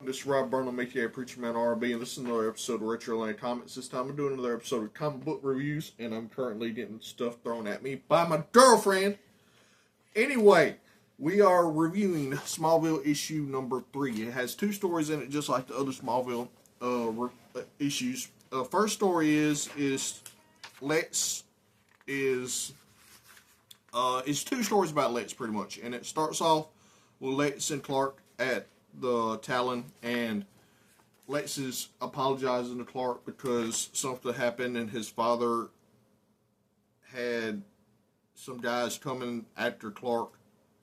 This is Rob Burnham, aka Preacher Man RB, and this is another episode of Retro Lane Comics. This time I'm doing another episode of comic book reviews, and I'm currently getting stuff thrown at me by my girlfriend. Anyway, we are reviewing Smallville issue number 3. It has 2 stories in it, just like the other Smallville issues. First story is Lex is 2 stories about Lex pretty much, and it starts off with Lex and Clark at the Talon, and Lex is apologizing to Clark because something happened and his father had some guys coming after Clark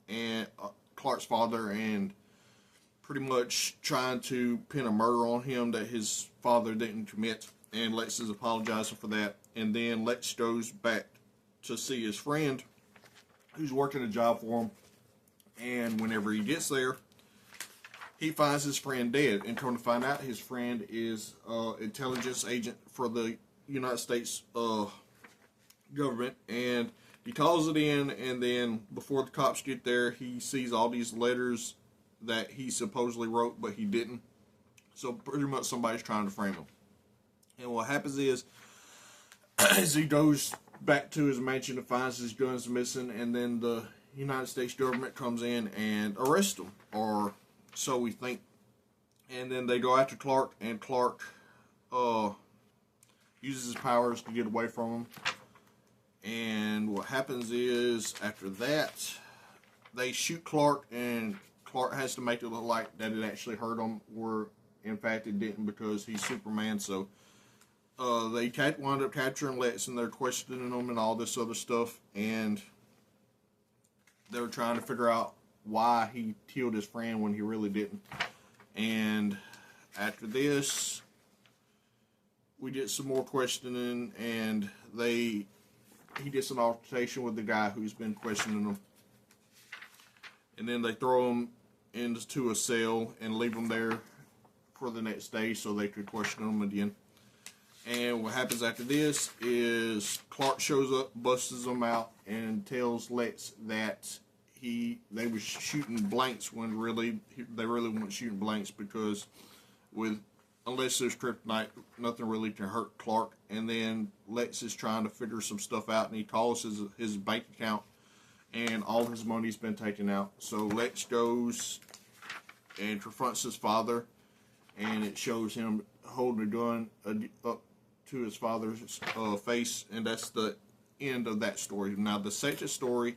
and Clark's father and pretty much trying to pin a murder on him that his father didn't commit, and Lex is apologizing for that. And then Lex goes back to see his friend who's working a job for him, and whenever he gets there, he finds his friend dead, and come to find out, his friend is an intelligence agent for the United States government, and he calls it in, and then before the cops get there, he sees all these letters that he supposedly wrote, but he didn't. So pretty much somebody's trying to frame him. And what happens is, as he goes back to his mansion and finds his guns missing, and then the United States government comes in and arrests him, or so we think. And then they go after Clark, and Clark uses his powers to get away from him. And what happens is, after that, they shoot Clark, and Clark has to make it look like that it actually hurt him, where in fact it didn't, because he's Superman. So they wind up capturing Lex, and they're questioning him and all this other stuff, and they're trying to figure out why he killed his friend when he really didn't. And after this, we get some more questioning, and he gets an altercation with the guy who's been questioning him. And then they throw him into a cell and leave him there for the next day so they could question him again. And what happens after this is Clark shows up, busts him out, and tells Lex that they were shooting blanks when they really weren't shooting blanks, because unless there's kryptonite, nothing really can hurt Clark. And then Lex is trying to figure some stuff out, and he calls his bank account, and all his money's been taken out. So Lex goes and confronts his father, and it shows him holding a gun up to his father's face, and that's the end of that story. Now the second story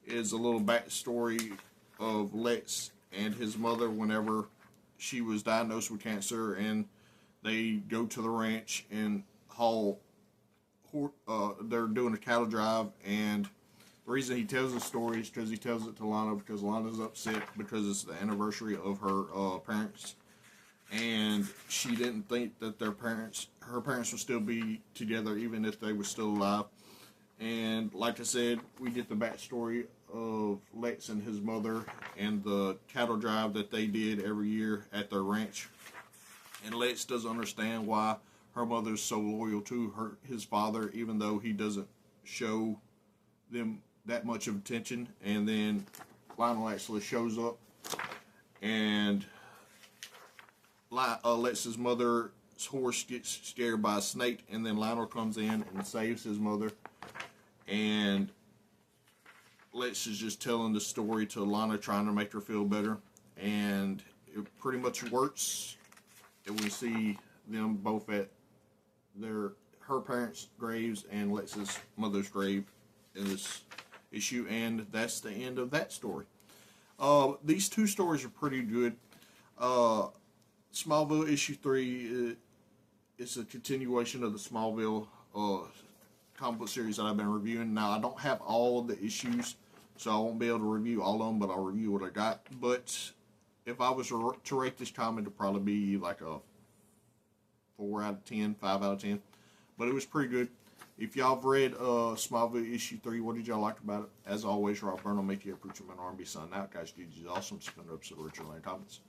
is a little backstory of Lex and his mother whenever she was diagnosed with cancer, and they go to the ranch and they're doing a cattle drive, and the reason he tells the story is because he tells it to Lana, because Lana's upset because it's the anniversary of her parents, and she didn't think that her parents would still be together even if they were still alive. And like I said, we get the backstory of Lex and his mother and the cattle drive that they did every year at their ranch. And Lex doesn't understand why her mother's so loyal to his father, even though he doesn't show them that much of attention. And then Lionel actually shows up, and Lex's mother's horse gets scared by a snake, and then Lionel comes in and saves his mother. And Lex is just telling the story to Lana, trying to make her feel better, and it pretty much works. And we see them both at her parents' graves and Lex's mother's grave in this issue, and that's the end of that story. These 2 stories are pretty good. Smallville issue 3 is a continuation of the Smallville comic book series that I've been reviewing. Now, I don't have all of the issues, so I won't be able to review all of them, but I'll review what I got. But if I was to rate this comic, it'd probably be like a 4 out of 10, 5 out of 10. But it was pretty good. If y'all have read Smallville issue 3, what did y'all like about it? As always, Rob Burnham, aka Preacher Man R&B, signing out. Guys, you awesome. It's been an episode of Richard Lane Comments.